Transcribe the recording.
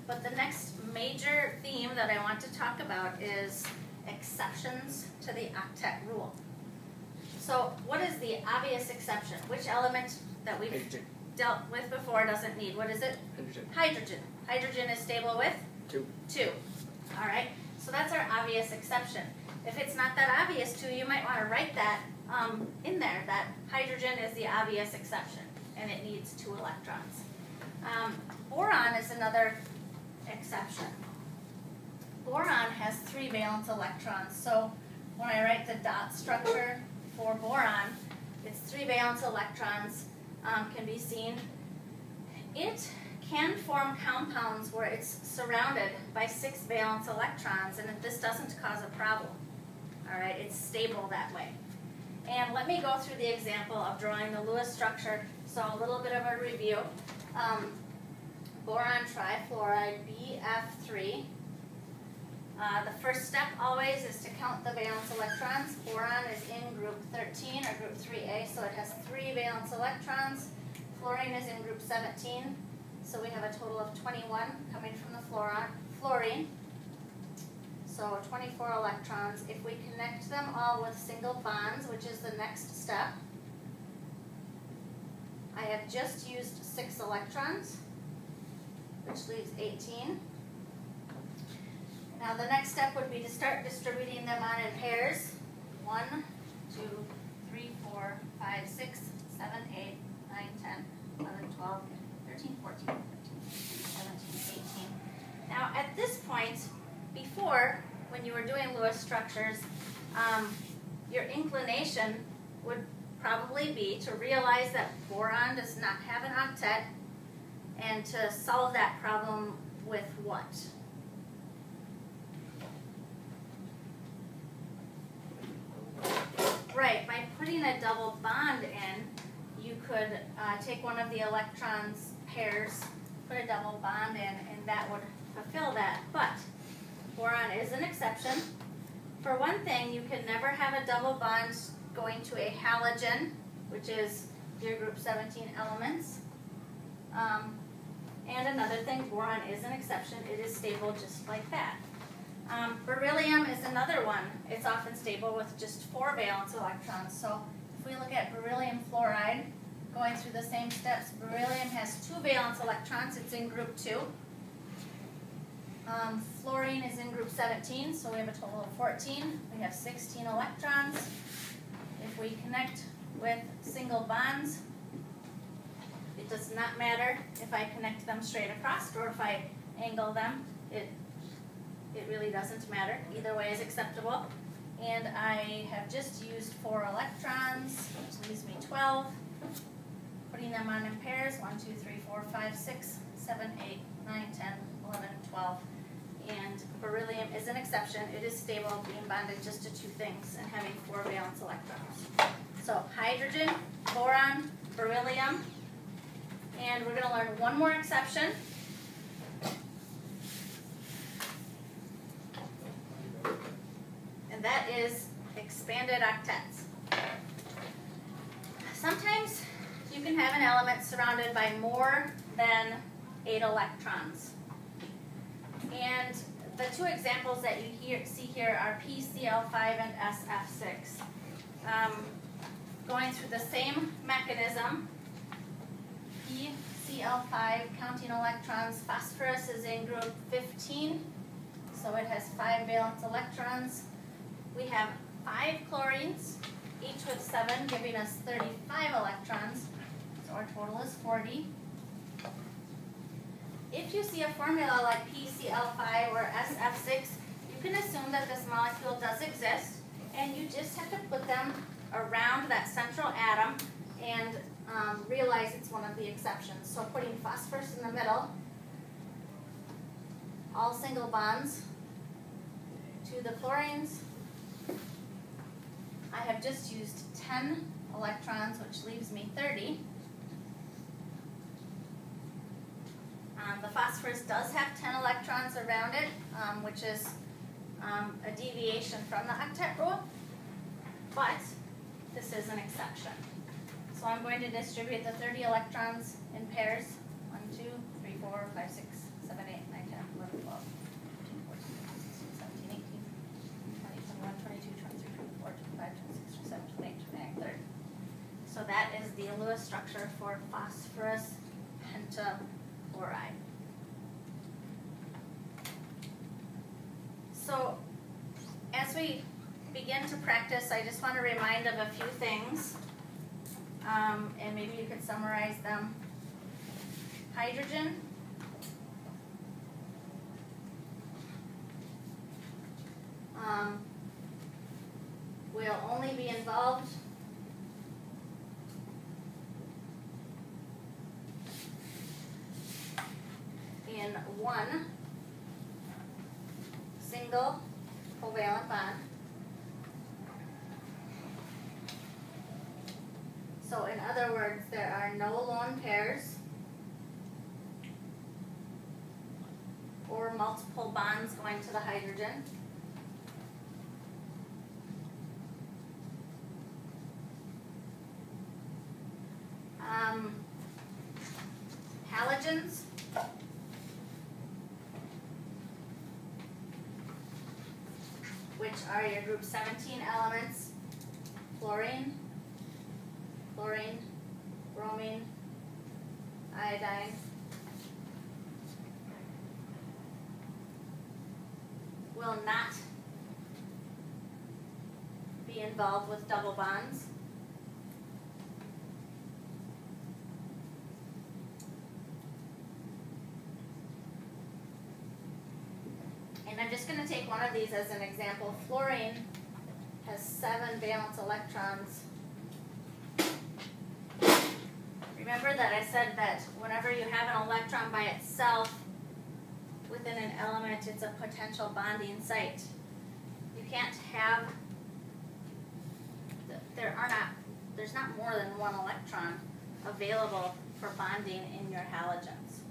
But the next major theme that I want to talk about is exceptions to the octet rule. So what is the obvious exception? Which element that we've Hydrogen. dealt with before doesn't need? What is it? Hydrogen. Hydrogen. Hydrogen is stable with? 2. 2. All right, so that's our obvious exception. If it's not that obvious to you, you might want to write that in there, that hydrogen is the obvious exception, and it needs 2 electrons. Boron is another exception. Boron has 3 valence electrons, so when I write the dot structure for boron, its 3 valence electrons can be seen. It can form compounds where it's surrounded by 6 valence electrons, and this doesn't cause a problem. All right, it's stable that way. And let me go through the example of drawing the Lewis structure. So a little bit of a review. Boron Trifluoride Bf3. The first step always is to count the valence electrons. Boron is in group 13 or group 3A, so it has 3 valence electrons. Fluorine is in group 17, so we have a total of 21 coming from the fluorine. So 24 electrons. If we connect them all with single bonds, which is the next step, I have just used 6 electrons, which leaves 18. Now the next step would be to start distributing them on in pairs. 1, 2, 3, 4, 5, 6, 7, 8, 9, 10, 11, 12, 13, 14, 15, 17, 18. Now at this point, before, when you were doing Lewis structures, your inclination would probably be to realize that boron does not have an octet, and to solve that problem with what? Right, by putting a double bond in, you could take one of the electrons pairs, put a double bond in, and that would fulfill that. But boron is an exception. For one thing, you can never have a double bond going to a halogen, which is your group 17 elements. And another thing, boron is an exception. It is stable just like that. Beryllium is another one. It's often stable with just 4 valence electrons. So if we look at beryllium fluoride, going through the same steps, beryllium has 2 valence electrons. It's in group 2. Fluorine is in group 17, so we have a total of 14. We have 16 electrons. If we connect with single bonds, it does not matter if I connect them straight across or if I angle them. It really doesn't matter. Either way is acceptable. And I have just used 4 electrons, which leaves me 12. Putting them on in pairs, 1, 2, 3, 4, 5, 6, 7, 8, 9, 10, 11, 12. And beryllium is an exception. It is stable, being bonded just to 2 things and having 4 valence electrons. So hydrogen, boron, beryllium, and we're going to learn one more exception. And that is expanded octets. Sometimes you can have an element surrounded by more than 8 electrons. And the 2 examples that you see here are PCl5 and SF6. Going through the same mechanism, PCl5 counting electrons, phosphorus is in group 15, so it has 5 valence electrons. We have 5 chlorines, each with 7, giving us 35 electrons, so our total is 40. If you see a formula like PCl5 or SF6, you can assume that this molecule does exist, and you just have to put them around that central atom and realize it's one of the exceptions. So putting phosphorus in the middle, all single bonds to the chlorines. I have just used 10 electrons, which leaves me 30. The phosphorus does have 10 electrons around it, which is a deviation from the octet rule, but this is an exception. So I'm going to distribute the 30 electrons in pairs. 1, 2, 3, 4, 5, 6, 7, 8, 9, 10, the structure for phosphorus pentachloride. So as we begin to practice, I just want to remind of a few things, and maybe you could summarize them. Hydrogen will only be involved in one single covalent bond. So in other words, there are no lone pairs or multiple bonds going to the hydrogen. Halogens which are your group 17 elements: fluorine, chlorine, bromine, iodine, will not be involved with double bonds. And I'm just going to take one of these as an example. Fluorine has 7 valence electrons. Remember that I said that whenever you have an electron by itself within an element, it's a potential bonding site. You can't have, there's not more than one electron available for bonding in your halogens.